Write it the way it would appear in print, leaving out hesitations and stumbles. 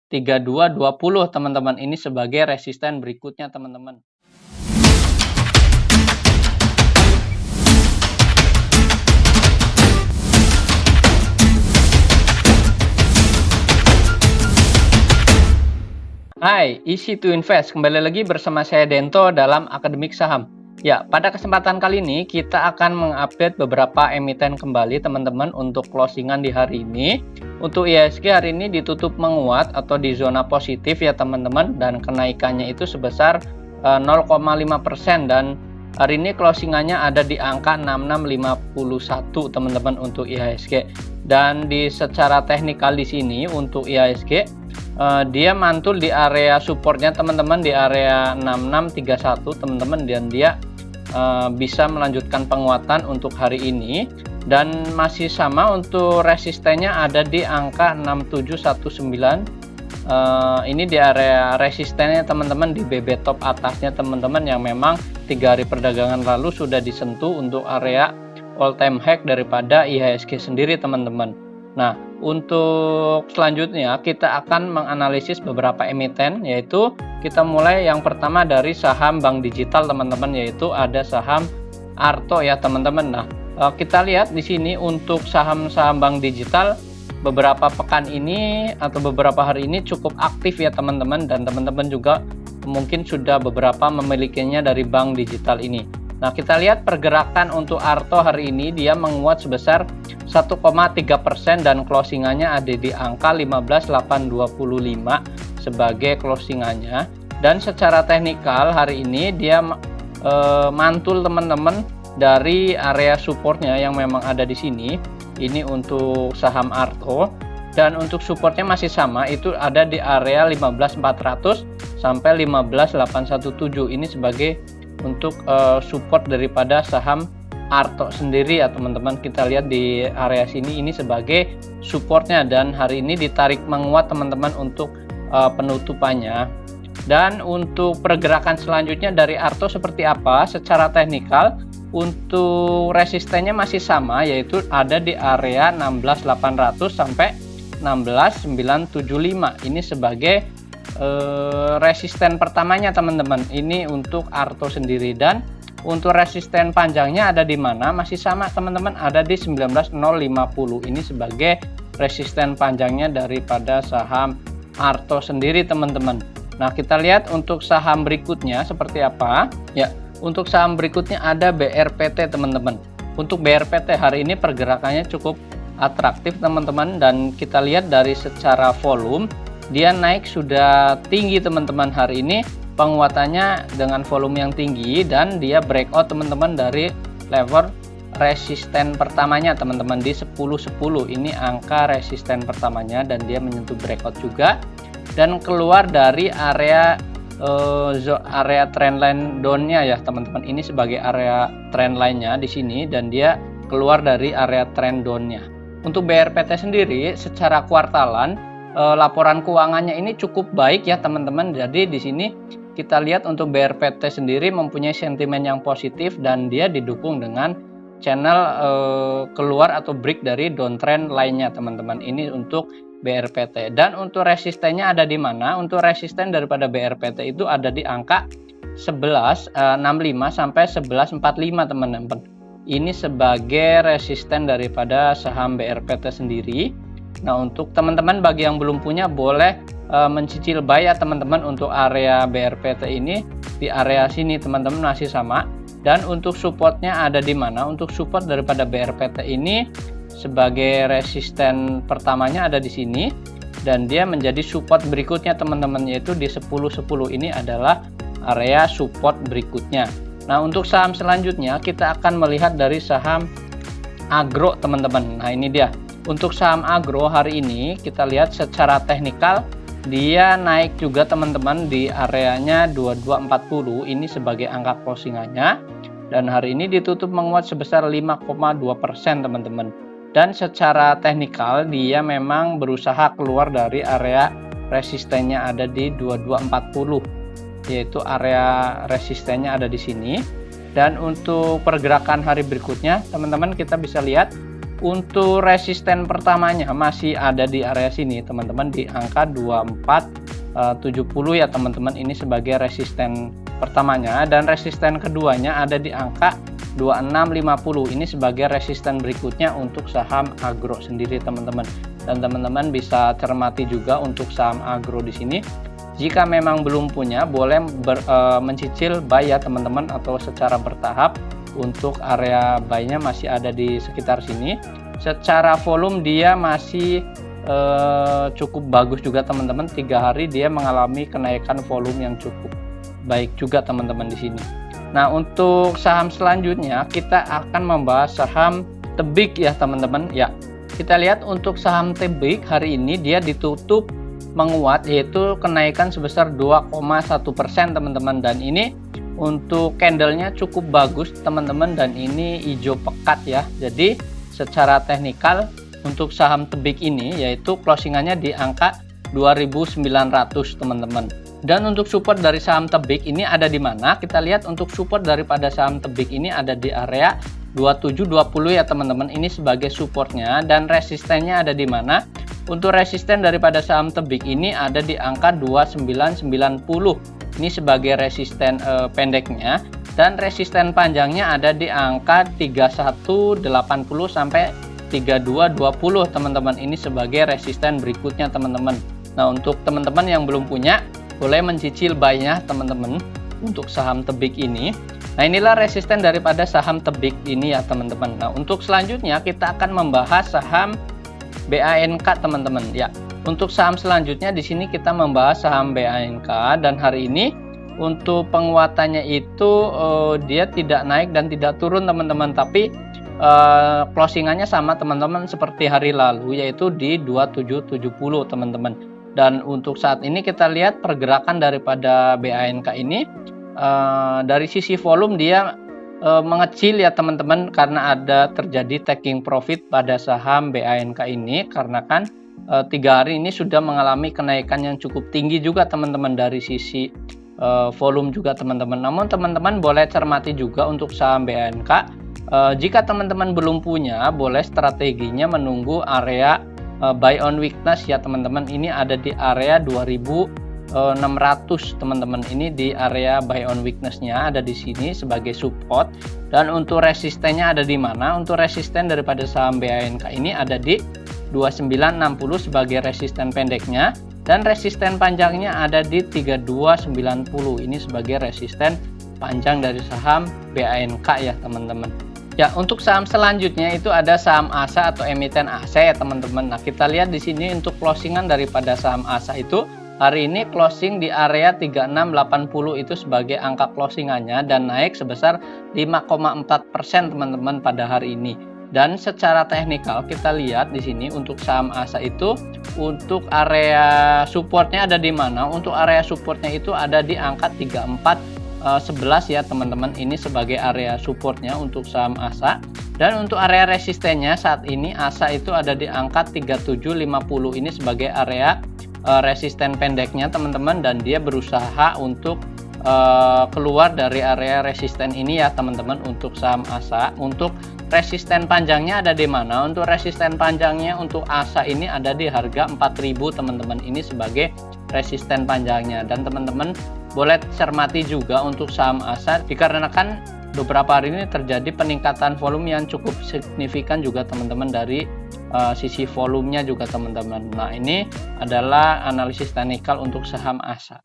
3220 teman-teman. Ini sebagai resisten berikutnya teman-teman. Hai, Easy to Invest. Kembali lagi bersama saya Dento dalam Akademik Saham. Ya, pada kesempatan kali ini kita akan mengupdate beberapa emiten kembali teman-teman untuk closingan di hari ini. Untuk IHSG hari ini ditutup menguat atau di zona positif ya teman-teman, dan kenaikannya itu sebesar 0,5% dan hari ini closingannya ada di angka 6651 teman-teman untuk IHSG. Dan secara teknikal di sini untuk IHSG dia mantul di area supportnya teman-teman di area 6631 teman-teman, dan dia bisa melanjutkan penguatan untuk hari ini, dan masih sama untuk resistennya ada di angka 6719. Ini di area resistennya teman-teman di BB top atasnya teman-teman, yang memang 3 hari perdagangan lalu sudah disentuh untuk area all time high daripada IHSG sendiri teman-teman. Nah, untuk selanjutnya kita akan menganalisis beberapa emiten, yaitu kita mulai yang pertama dari saham bank digital teman-teman, yaitu ada saham Arto ya teman-teman. Nah, kita lihat di sini untuk saham-saham bank digital beberapa pekan ini atau beberapa hari ini cukup aktif ya teman-teman, dan teman-teman juga mungkin sudah beberapa memilikinya dari bank digital ini. Nah, kita lihat pergerakan untuk Arto hari ini dia menguat sebesar 1,3% dan closingannya ada di angka 15.825 sebagai closingannya. Dan secara teknikal hari ini dia mantul teman-teman dari area supportnya yang memang ada di sini. Ini untuk saham Arto, dan untuk supportnya masih sama, itu ada di area 15.400 sampai 15.817. Ini sebagai untuk support daripada saham Arto sendiri ya teman-teman. Kita lihat di area sini ini sebagai supportnya, dan hari ini ditarik menguat teman-teman untuk penutupannya. Dan untuk pergerakan selanjutnya dari Arto seperti apa secara teknikal, untuk resistennya masih sama, yaitu ada di area 16.800 sampai 16.975. Ini sebagai resisten pertamanya teman-teman, ini untuk Arto sendiri. Dan untuk resisten panjangnya ada di mana? Masih sama teman-teman, ada di 19.050. Ini sebagai resisten panjangnya daripada saham Arto sendiri teman-teman. Nah, kita lihat untuk saham berikutnya seperti apa ya. Untuk saham berikutnya ada BRPT teman-teman. Untuk BRPT hari ini pergerakannya cukup atraktif teman-teman, dan kita lihat dari secara volume dia naik sudah tinggi teman-teman. Hari ini penguatannya dengan volume yang tinggi, dan dia breakout teman-teman dari level resisten pertamanya teman-teman di 10.10. Ini angka resisten pertamanya, dan dia menyentuh breakout juga dan keluar dari area trendline down-nya ya teman-teman. Ini sebagai area trendline-nya di sini, dan dia keluar dari area trend down-nya. Untuk BRPT sendiri secara kuartalan laporan keuangannya ini cukup baik ya teman-teman. Jadi di sini kita lihat untuk BRPT sendiri mempunyai sentimen yang positif, dan dia didukung dengan channel keluar atau break dari downtrend lainnya teman-teman. Ini untuk BRPT. Dan untuk resistennya ada di mana? Untuk resisten daripada BRPT itu ada di angka 11.65 sampai 11.45 teman-teman. Ini sebagai resisten daripada saham BRPT sendiri. Nah, untuk teman-teman bagi yang belum punya boleh mencicil buy ya teman-teman. Untuk area BRPT ini di area sini teman-teman masih sama. Dan untuk supportnya ada di mana? Untuk support daripada BRPT ini sebagai resisten pertamanya ada di sini, dan dia menjadi support berikutnya teman-teman, yaitu di 10.10. Ini adalah area support berikutnya. Nah, untuk saham selanjutnya kita akan melihat dari saham agro teman-teman. Nah, ini dia. Untuk saham agro hari ini kita lihat secara teknikal dia naik juga teman-teman di areanya 2240. Ini sebagai angka closingannya, dan hari ini ditutup menguat sebesar 5,2% teman-teman. Dan secara teknikal dia memang berusaha keluar dari area resistennya ada di 2240, yaitu area resistennya ada di sini. Dan untuk pergerakan hari berikutnya teman-teman kita bisa lihat Untuk resisten pertamanya masih ada di area sini teman-teman, di angka 2470 ya teman-teman, ini sebagai resisten pertamanya, dan resisten keduanya ada di angka 2650, ini sebagai resisten berikutnya untuk saham agro sendiri teman-teman. Dan teman-teman bisa cermati juga untuk saham agro di sini, jika memang belum punya boleh mencicil buy ya teman-teman, atau secara bertahap. Untuk area buy-nya masih ada di sekitar sini. Secara volume dia masih cukup bagus juga teman-teman. 3 hari dia mengalami kenaikan volume yang cukup baik juga teman-teman di sini. Nah, untuk saham selanjutnya kita akan membahas saham Tebik ya teman-teman. Ya, kita lihat untuk saham Tebik hari ini dia ditutup menguat, yaitu kenaikan sebesar 2,1% teman-teman, dan ini untuk candlenya cukup bagus teman-teman, dan ini hijau pekat ya. Jadi secara teknikal untuk saham Tebik ini yaitu closingannya di angka 2900 teman-teman. Dan untuk support dari saham Tebik ini ada di mana? Kita lihat untuk support daripada saham Tebik ini ada di area 2720 ya teman-teman, ini sebagai supportnya. Dan resistennya ada di mana? Untuk resisten daripada saham Tebik ini ada di angka 2990, ini sebagai resisten pendeknya, dan resisten panjangnya ada di angka 3180 sampai 3220 teman-teman, ini sebagai resisten berikutnya teman-teman. Nah, untuk teman-teman yang belum punya boleh mencicil buy-nya teman-teman untuk saham Tebik ini. Nah, inilah resisten daripada saham Tebik ini ya teman-teman. Nah, untuk selanjutnya kita akan membahas saham BANK teman-teman ya. Untuk saham selanjutnya di sini kita membahas saham BANK, dan hari ini untuk penguatannya itu dia tidak naik dan tidak turun teman-teman, tapi closingannya sama teman-teman seperti hari lalu, yaitu di 2770 teman-teman. Dan untuk saat ini kita lihat pergerakan daripada BANK ini dari sisi volume dia mengecil ya teman-teman, karena ada terjadi taking profit pada saham BANK ini, karena kan 3 hari ini sudah mengalami kenaikan yang cukup tinggi juga teman-teman dari sisi volume juga teman-teman. Namun teman-teman boleh cermati juga untuk saham BANK, jika teman-teman belum punya boleh strateginya menunggu area buy on weakness ya teman-teman. Ini ada di area 2600 teman-teman, ini di area buy on weakness-nya ada di sini sebagai support. Dan untuk resistennya ada di mana? Untuk resisten daripada saham BANK ini ada di 2960 sebagai resisten pendeknya, dan resisten panjangnya ada di 3290, ini sebagai resisten panjang dari saham BANK ya teman-teman. Ya, untuk saham selanjutnya itu ada saham ASA atau emiten ASA ya teman-teman. Nah, kita lihat di sini untuk closingan daripada saham ASA itu hari ini closing di area 3680, itu sebagai angka closingannya, dan naik sebesar 5,4% teman-teman pada hari ini. Dan secara teknikal kita lihat di sini untuk saham ASA itu untuk area supportnya ada di mana? Untuk area supportnya itu ada di angka 3411 ya teman-teman, ini sebagai area supportnya untuk saham ASA. Dan untuk area resistennya saat ini ASA itu ada di angka 3750, ini sebagai area resisten pendeknya teman-teman, dan dia berusaha untuk keluar dari area resisten ini ya teman-teman untuk saham ASA. Untuk resisten panjangnya ada di mana? Untuk resisten panjangnya untuk ASA ini ada di harga 4000 teman-teman, ini sebagai resisten panjangnya. Dan teman-teman boleh cermati juga untuk saham ASA, dikarenakan beberapa hari ini terjadi peningkatan volume yang cukup signifikan juga teman-teman dari sisi volumenya juga teman-teman. Nah, ini adalah analisis teknikal untuk saham ASA.